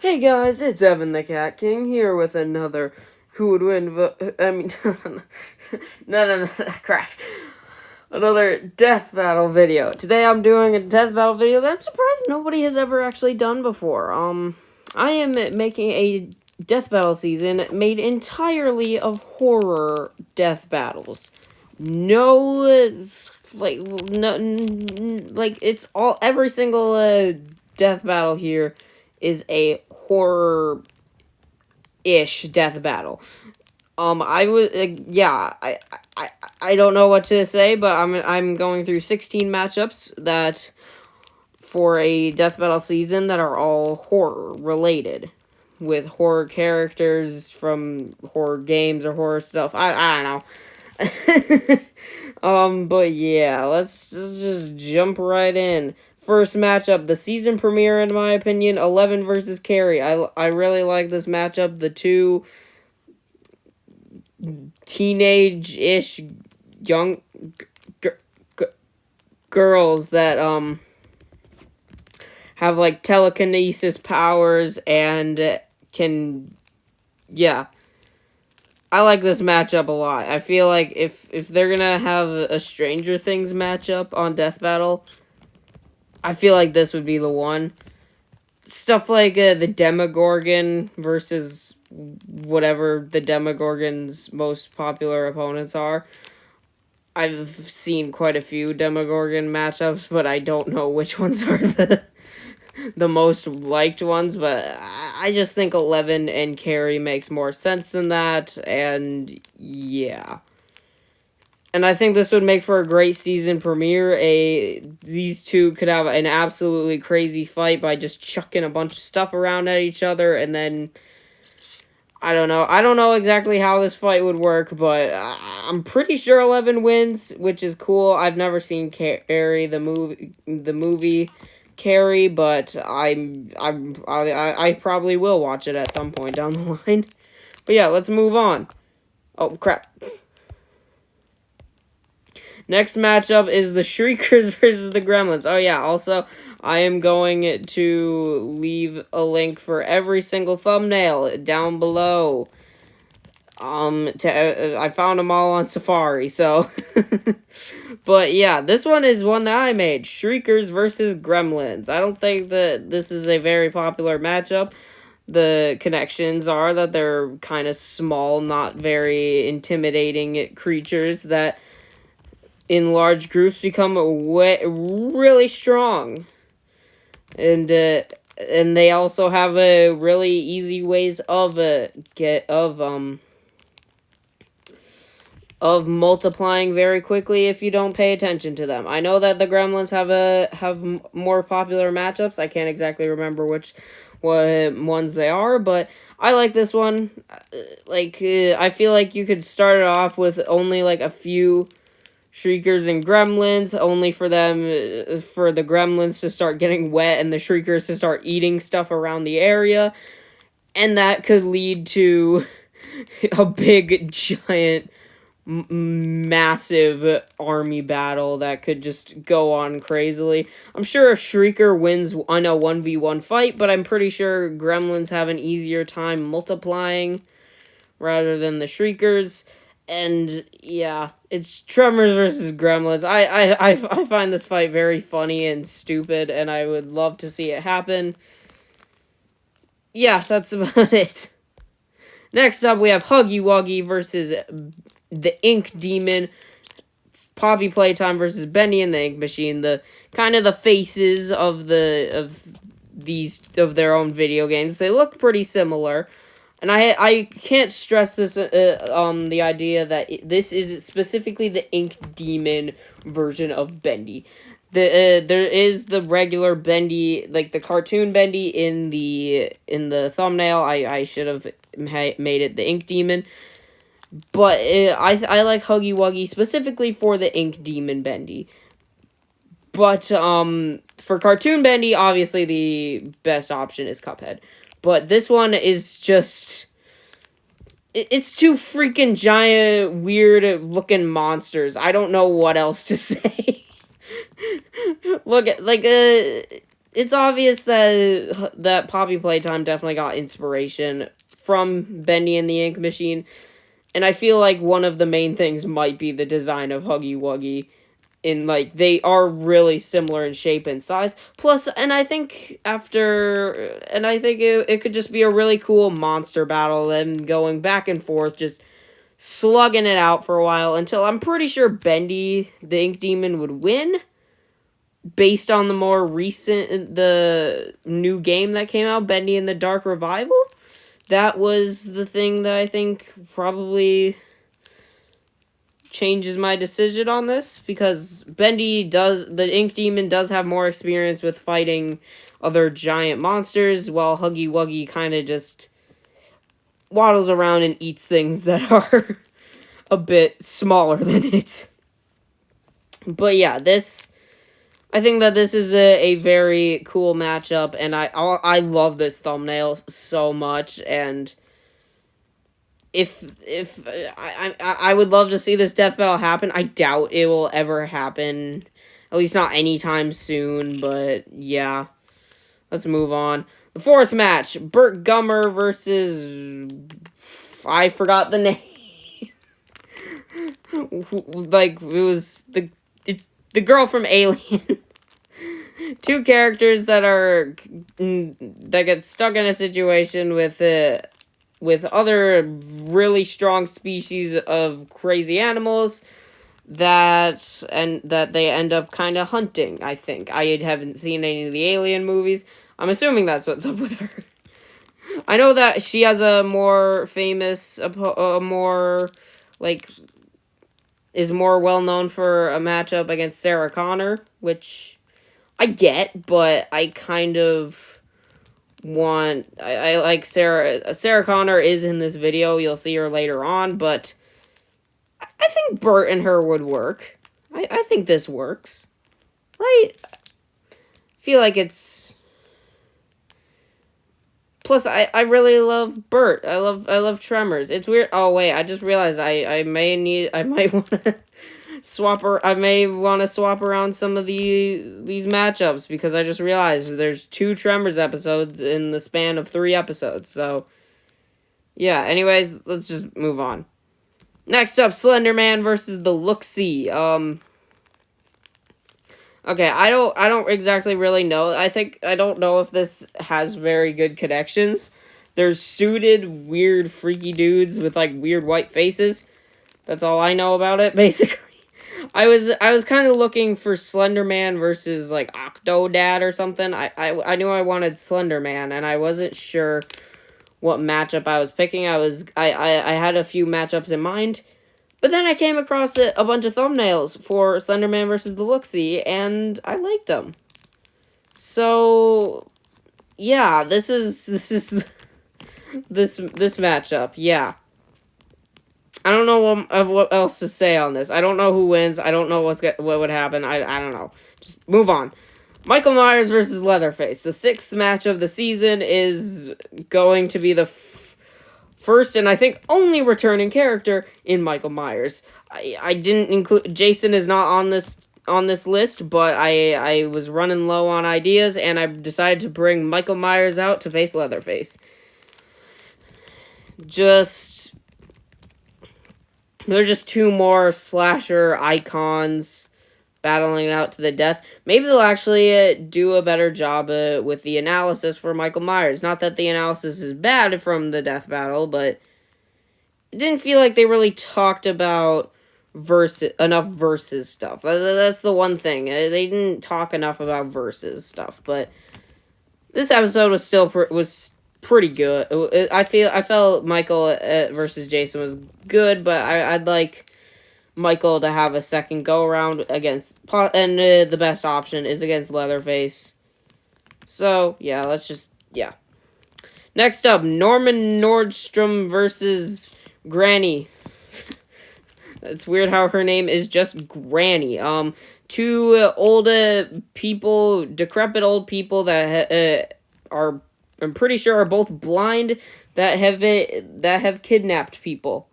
Hey guys, it's Evan the Cat King here with another Who Would Win no, crap. Another death battle video. Today I'm doing a death battle video that I'm surprised nobody has ever actually done before. I am making a death battle season made entirely of horror death battles. No, it's all, every single death battle here is a horror-ish death battle. I was, I don't know what to say, but I'm going through 16 matchups that for a death battle season that are all horror related, with horror characters from horror games or horror stuff. I don't know. But yeah, let's just jump right in. First matchup, the season premiere, in my opinion, 11 versus Carrie. I really like this matchup. The two teenage-ish young girls that have like telekinesis powers and can, yeah. I like this matchup a lot. I feel like if they're gonna have a Stranger Things matchup on Death Battle, I feel like this would be the one. Stuff like the Demogorgon versus whatever the Demogorgon's most popular opponents are. I've seen quite a few Demogorgon matchups, but I don't know which ones are the most liked ones, but I just think 11 and Carrie makes more sense than that, and yeah. And I think this would make for a great season premiere. These two could have an absolutely crazy fight by just chucking a bunch of stuff around at each other, and then I don't know. I don't know exactly how this fight would work, but I'm pretty sure 11 wins, which is cool. I've never seen Carrie the movie Carrie, but I probably will watch it at some point down the line. But yeah, let's move on. Oh crap. Next matchup is the Shriekers versus the Gremlins. Oh yeah, also, I am going to leave a link for every single thumbnail down below. I found them all on Safari, so. But yeah, this one is one that I made. Shriekers versus Gremlins. I don't think that this is a very popular matchup. The connections are that they're kind of small, not very intimidating creatures that in large groups become really strong, and they also have a really easy ways of multiplying very quickly if you don't pay attention to them. I know that the Gremlins have more popular matchups. I can't exactly remember which ones they are, but I like this one. I feel like you could start it off with only like a few Shriekers and Gremlins, only for the Gremlins to start getting wet and the Shriekers to start eating stuff around the area. And that could lead to a big, giant, massive army battle that could just go on crazily. I'm sure a Shrieker wins on a 1v1 fight, but I'm pretty sure Gremlins have an easier time multiplying rather than the Shriekers. And yeah, it's Tremors versus Gremlins. I find this fight very funny and stupid, and I would love to see it happen. Yeah, that's about it. Next up, we have Huggy Wuggy versus the Ink Demon. Poppy Playtime versus Bendy and the Ink Machine. The kind of the faces of their own video games. They look pretty similar. And I can't stress this, the idea that this is specifically the Ink Demon version of Bendy. There is the regular Bendy, like the cartoon Bendy in the thumbnail. I should have made it the Ink Demon. But I like Huggy Wuggy specifically for the Ink Demon Bendy. But for cartoon Bendy, obviously the best option is Cuphead. But this one is just... It's two freaking giant, weird-looking monsters. I don't know what else to say. Look, it's obvious that Poppy Playtime definitely got inspiration from Bendy and the Ink Machine, and I feel like one of the main things might be the design of Huggy Wuggy. In like they are really similar in shape and size. Plus, and I think it could just be a really cool monster battle, and going back and forth, just slugging it out for a while until I'm pretty sure Bendy the Ink Demon would win based on the new game that came out, Bendy and the Dark Revival. That was the thing that I think probably changes my decision on this, because the Ink Demon does have more experience with fighting other giant monsters, while Huggy Wuggy kind of just waddles around and eats things that are a bit smaller than it. But yeah, I think that this is a very cool matchup, and I love this thumbnail so much, and if I would love to see this death battle happen. I doubt it will ever happen, at least not anytime soon, but yeah. Let's move on. The fourth match, Burt Gummer versus, I forgot the name. Like, it's the girl from Alien. Two characters that get stuck in a situation with other really strong species of crazy animals that they end up kind of hunting. I think I haven't seen any of the Alien movies. I'm assuming that's what's up with her. I know that she has a more famous, a more like is more well known for a matchup against Sarah Connor, which I get, but I kind of I like Sarah. Sarah Connor is in this video. You'll see her later on, but I think Burt and her would work. I think this works, right? I feel like it's. Plus, I really love Burt. I love Tremors. It's weird. Oh wait, I just realized I might want to I may want to swap around some of these matchups, because I just realized there's 2 Tremors episodes in the span of 3 episodes. So yeah, anyways, let's just move on. Next up, Slender Man versus the Look-See. Okay, I don't exactly really know. I don't know if this has very good connections. There's suited, weird, freaky dudes with like weird white faces. That's all I know about it, basically. I was kind of looking for Slender Man versus like Octodad or something. I knew I wanted Slender Man, and I wasn't sure what matchup I was picking. I had a few matchups in mind, but then I came across a bunch of thumbnails for Slender Man versus the Look-See, and I liked them. So yeah, this is this matchup. Yeah. I don't know what else to say on this. I don't know who wins. I don't know what would happen. I don't know. Just move on. Michael Myers versus Leatherface. The 6th match of the season is going to be the first and I think only returning character in Michael Myers. I didn't include Jason is not on this list, but I was running low on ideas, and I decided to bring Michael Myers out to face Leatherface. They're just 2 more slasher icons battling it out to the death. Maybe they'll actually do a better job with the analysis for Michael Myers. Not that the analysis is bad from the death battle, but it didn't feel like they really talked about enough versus stuff. That's the one thing. They didn't talk enough about versus stuff, but this episode was still pretty good. I felt Michael versus Jason was good, but I'd like Michael to have a second go around against, and the best option is against Leatherface. So yeah, yeah. Next up, Norman Nordstrom versus Granny. It's weird how her name is just Granny. 2 old people, decrepit old people that are, I'm pretty sure, are both blind, that have kidnapped people,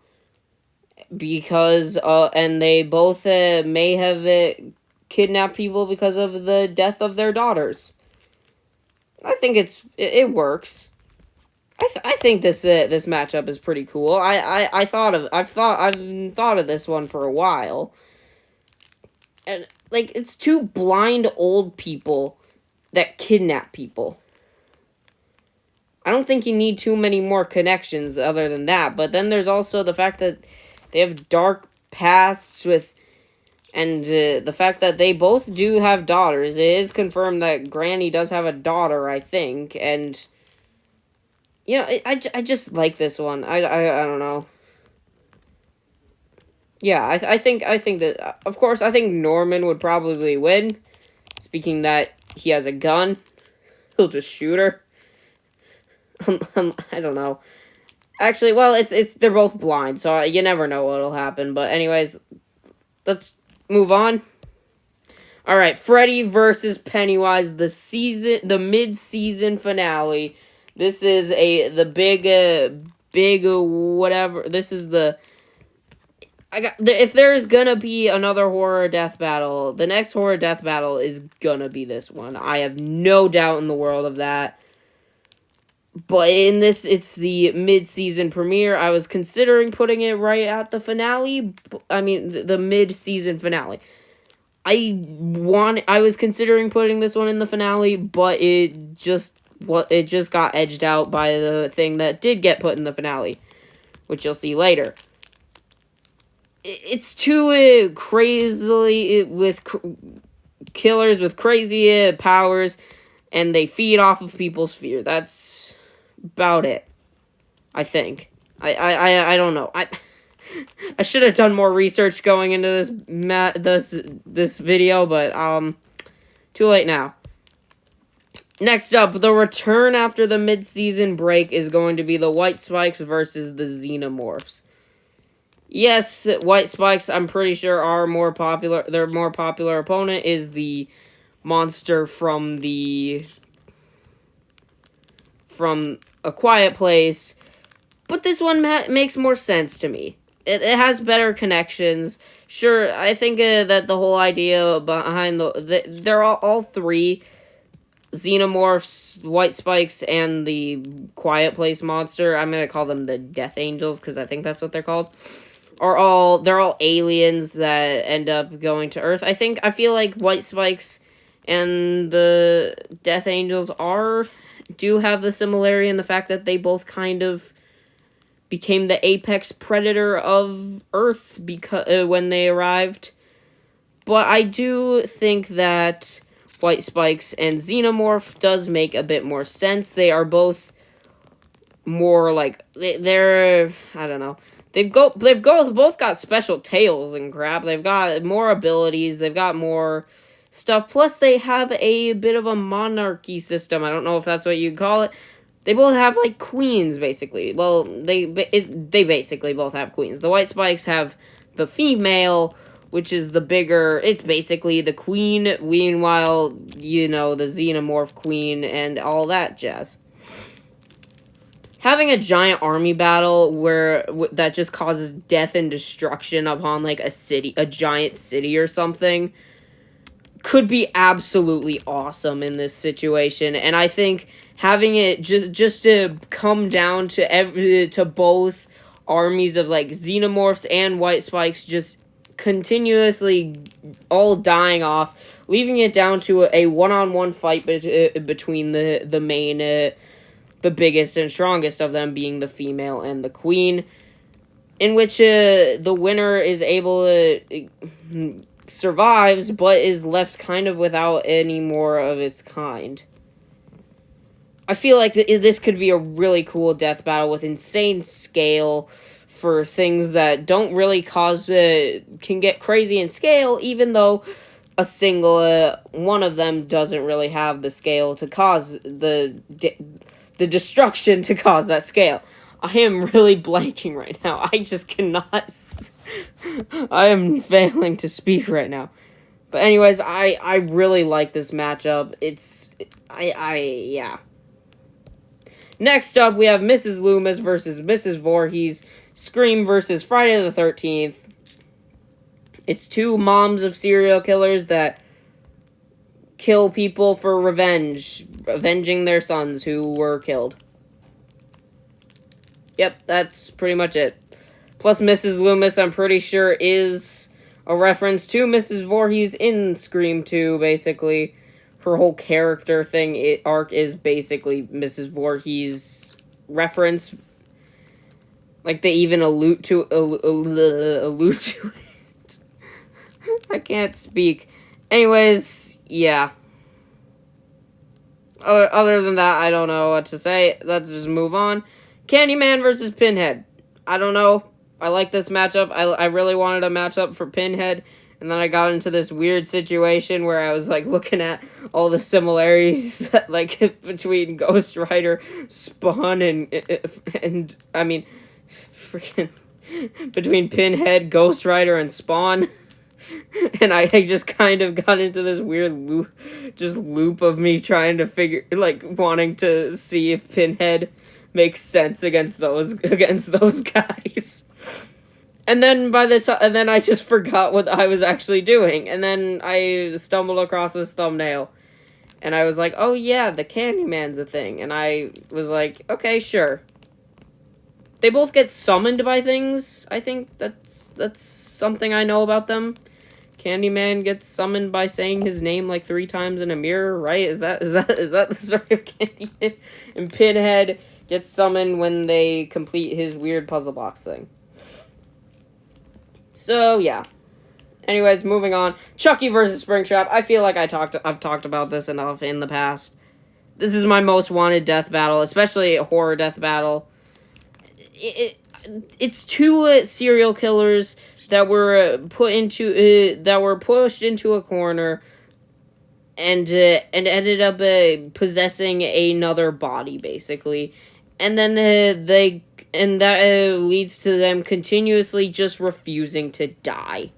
because and they both may have kidnapped people because of the death of their daughters. I think it works. I think this matchup is pretty cool. I've thought of this one for a while, and like it's two blind old people that kidnap people. I don't think you need too many more connections other than that. But then there's also the fact that they have dark pasts with, and the fact that they both do have daughters. It is confirmed that Granny does have a daughter, I think, and I just like this one. I don't know. Yeah, I think that, of course, I think Norman would probably win. Speaking that he has a gun, he'll just shoot her. I don't know. Actually, well, it's they're both blind, so you never know what'll happen. But anyways, let's move on. All right, Freddy versus Pennywise, the mid-season finale. This is the big whatever. This is if there's gonna be another horror death battle, the next horror death battle is gonna be this one. I have no doubt in the world of that. But in this, it's the mid-season premiere. I was considering putting it right at the finale. I mean, the mid-season finale. I was considering putting this one in the finale, but it just got edged out by the thing that did get put in the finale, which you'll see later. It's too crazily with killers with crazy powers, and they feed off of people's fear. That's about it. I think. I don't know. I should have done more research going into this video, but too late now. Next up, the return after the mid-season break is going to be the White Spikes versus the Xenomorphs. Yes, White Spikes, I'm pretty sure, are more popular. Their more popular opponent is the monster from A Quiet Place, but this one makes more sense to me. It has better connections. Sure, I think that the whole idea behind they're all three, Xenomorphs, White Spikes, and the Quiet Place monster, I'm gonna call them the Death Angels, because I think that's what they're called, they're all aliens that end up going to Earth. I feel like White Spikes and the Death Angels do have the similarity in the fact that they both kind of became the apex predator of Earth when they arrived. But I do think that White Spikes and Xenomorph does make a bit more sense. They are both more like they're I don't know. They've both got special tails and crap. They've got more abilities. They've got more stuff. Plus, they have a bit of a monarchy system. I don't know if that's what you'd call it. They both have, like, queens, basically. Well, they basically both have queens. The White Spikes have the female, which is the bigger... It's basically the queen. Meanwhile, the Xenomorph queen and all that jazz. Having a giant army battle that just causes death and destruction upon, like, a giant city or something could be absolutely awesome in this situation. And I think having it just to come down to both armies of, like, Xenomorphs and White Spikes just continuously all dying off, leaving it down to a one-on-one fight between the main... the biggest and strongest of them being the female and the queen, in which the winner is able to survives, but is left kind of without any more of its kind. I feel like this could be a really cool death battle with insane scale for things that don't really can get crazy in scale, even though a single one of them doesn't really have the scale to cause the destruction to cause that scale. I am really blanking right now. I just cannot... I am failing to speak right now. But anyways, I really like this matchup. Yeah. Next up, we have Mrs. Loomis versus Mrs. Voorhees. Scream versus Friday the 13th. It's two moms of serial killers that kill people for revenge, avenging their sons who were killed. Yep, that's pretty much it. Plus, Mrs. Loomis, I'm pretty sure, is a reference to Mrs. Voorhees in Scream 2, basically. Her whole character arc is basically Mrs. Voorhees' reference. Like, they even allude to it. I can't speak. Anyways, yeah. Other than that, I don't know what to say. Let's just move on. Candyman versus Pinhead. I don't know. I like this matchup. I really wanted a matchup for Pinhead. And then I got into this weird situation where I was, like, looking at all the similarities, like, between Ghost Rider, Spawn, and I mean, freaking, between Pinhead, Ghost Rider, and Spawn. And I just kind of got into this weird loop of me trying to figure, like, wanting to see if Pinhead makes sense against those guys. And then and then I just forgot what I was actually doing. And then I stumbled across this thumbnail. And I was like, oh yeah, the Candyman's a thing. And I was like, okay, sure. They both get summoned by things. I think that's something I know about them. Candyman gets summoned by saying his name like 3 times in a mirror, right? Is that the story of Candyman? And Pinhead gets summoned when they complete his weird puzzle box thing. So, yeah. Anyways, moving on. Chucky versus Springtrap. I feel like I've talked about this enough in the past. This is my most wanted death battle, especially a horror death battle. It's 2 serial killers that were pushed into a corner and ended up possessing another body, basically. And then that leads to them continuously just refusing to die.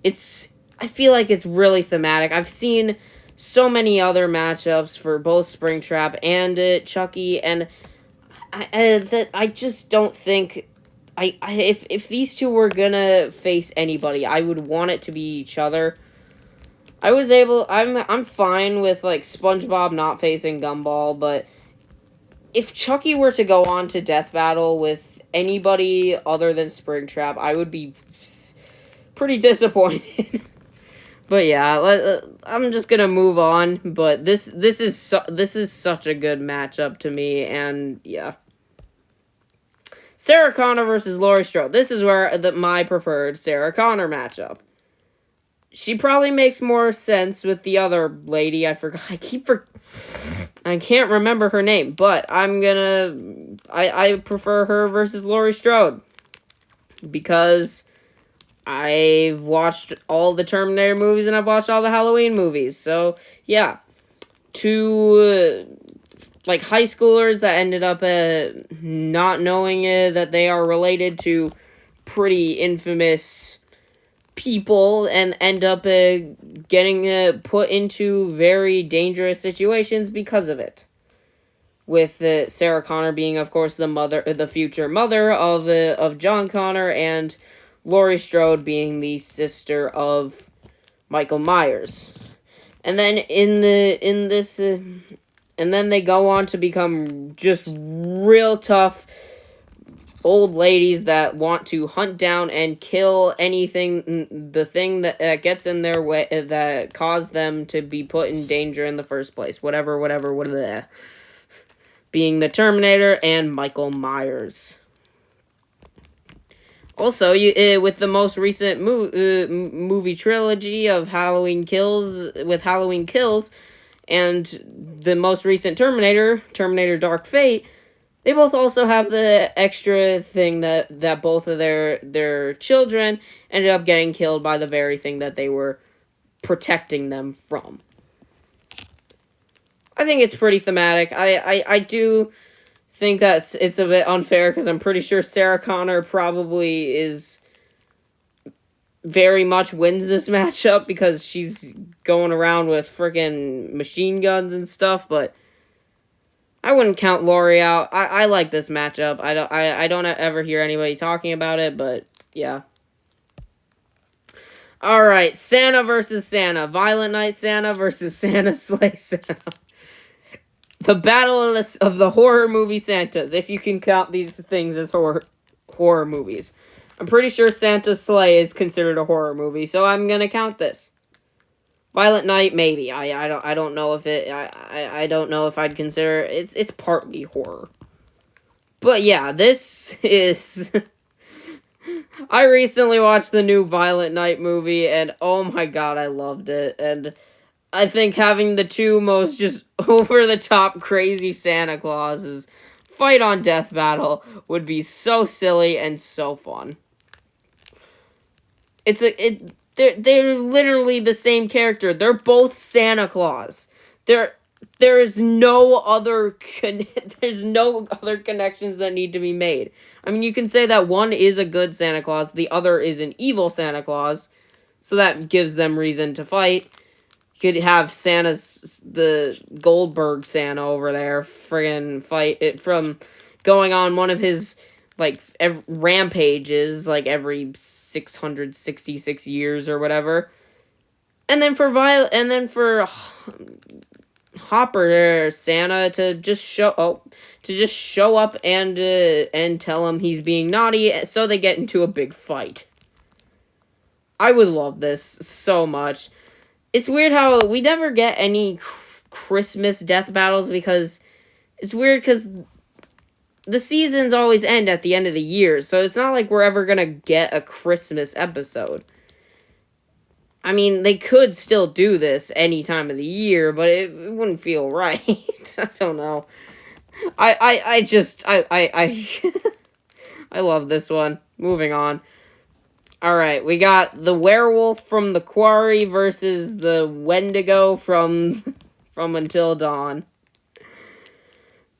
I feel like it's really thematic. I've seen so many other matchups for both Springtrap and Chucky, and I just don't think if these two were gonna face anybody, I would want it to be each other. I'm fine with, like, SpongeBob not facing Gumball, but if Chucky were to go on to death battle with anybody other than Springtrap, I would be pretty disappointed. But yeah, I'm just gonna move on. But this is such a good matchup to me, and yeah. Sarah Connor versus Laurie Strode. This is where my preferred Sarah Connor matchup. She probably makes more sense with the other lady. I can't remember her name, but I prefer her versus Laurie Strode because I've watched all the Terminator movies and I've watched all the Halloween movies. So, yeah. 2 like high schoolers that ended up not knowing that they are related to pretty infamous people and end up getting put into very dangerous situations because of it. With Sarah Connor being, of course, the future mother of John Connor, and Laurie Strode being the sister of Michael Myers. And then and then they go on to become just real tough old ladies that want to hunt down and kill the thing that gets in their way, that caused them to be put in danger in the first place. Whatever. Being the Terminator and Michael Myers. Also, with the most recent movie trilogy of Halloween Kills, and the most recent Terminator Dark Fate, they both also have the extra thing that both of their children ended up getting killed by the very thing that they were protecting them from. I think it's pretty thematic. I do think that it's a bit unfair because I'm pretty sure Sarah Connor probably very much wins this matchup because she's going around with freaking machine guns and stuff, but I wouldn't count Laurie out. I like this matchup. I don't ever hear anybody talking about it, but yeah. Alright, Santa versus Santa. Violent Night Santa versus Santa Slay Santa. The battle of the horror movie Santas, if you can count these things as horror movies. I'm pretty sure Santa Slay is considered a horror movie, so I'm gonna count this. Violent Night, maybe. I don't know if it. I don't know if I'd consider it's partly horror. But yeah, this is. I recently watched the new Violent Night movie, and oh my god, I loved it. And I think having the two most just over the top crazy Santa Clauses fight on Death Battle would be so silly and so fun. They're literally the same character. They're both Santa Claus. There's no other there's no other connections that need to be made. I mean, you can say that one is a good Santa Claus, the other is an evil Santa Claus, so that gives them reason to fight. You could have the Goldberg Santa over there friggin' fight it from going on one of his rampages every 666 years or whatever. And then for Hopper Santa to just show up and tell him he's being naughty, so they get into a big fight. I would love this so much. It's weird how we never get any Christmas death battles because it's weird because the seasons always end at the end of the year, so it's not like we're ever gonna get a Christmas episode. I mean, they could still do this any time of the year, but it wouldn't feel right. I don't know. I I love this one. Moving on. Alright, we got the werewolf from the Quarry versus the Wendigo from Until Dawn.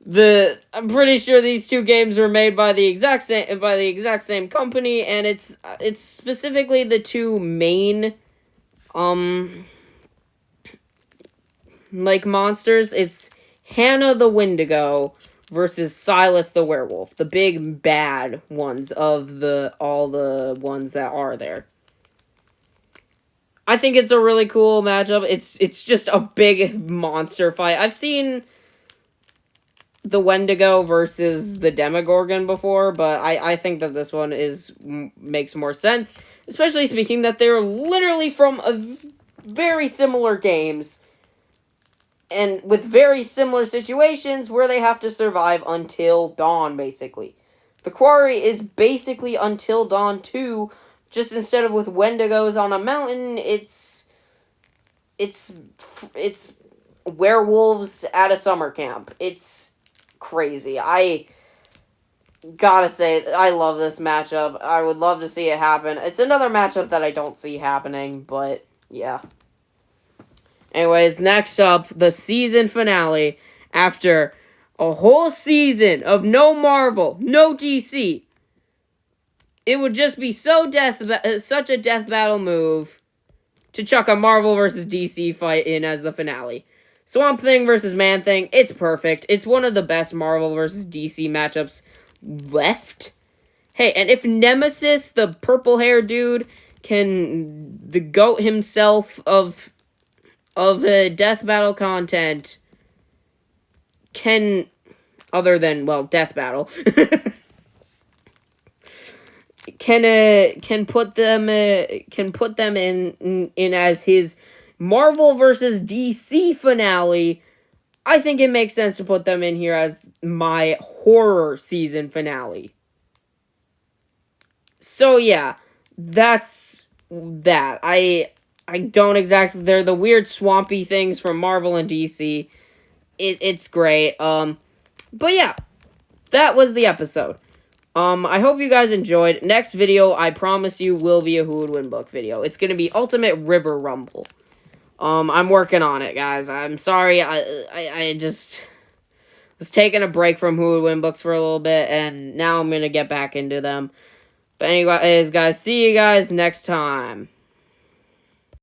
I'm pretty sure these two games were made by the exact same company, and it's specifically the two main monsters. It's Hannah the Wendigo versus Silas the Werewolf, the big bad ones of all the ones that are there. I think it's a really cool matchup. It's just a big monster fight. I've seen the Wendigo versus the Demogorgon before, but I think that this one makes more sense, especially speaking that they're literally from very similar games and with very similar situations where they have to survive until dawn, basically. The Quarry is basically Until Dawn 2, just instead of with Wendigos on a mountain, it's werewolves at a summer camp. It's crazy. I gotta say, I love this matchup. I would love to see it happen. It's another matchup that I don't see happening, but yeah. Anyways, next up, the season finale. After a whole season of no Marvel, no DC, it would just be such a death battle move to chuck a Marvel versus DC fight in as the finale. Swamp Thing versus Man Thing, it's perfect. It's one of the best Marvel versus DC matchups left. Hey, and if Nemesis, the purple hair dude, the GOAT himself of death battle content, other than, death battle, can put them in as his Marvel versus DC finale, I think it makes sense to put them in here as my horror season finale. So yeah, that's that. I don't exactly, they're the weird swampy things from Marvel and DC. It's great. But yeah, that was the episode. I hope you guys enjoyed. Next video, I promise you, will be a Who Would Win book video. It's gonna be Ultimate River Rumble. I'm working on it, guys. I'm sorry, I just was taking a break from Who Would Win books for a little bit, and now I'm gonna get back into them. But anyways, guys, see you guys next time.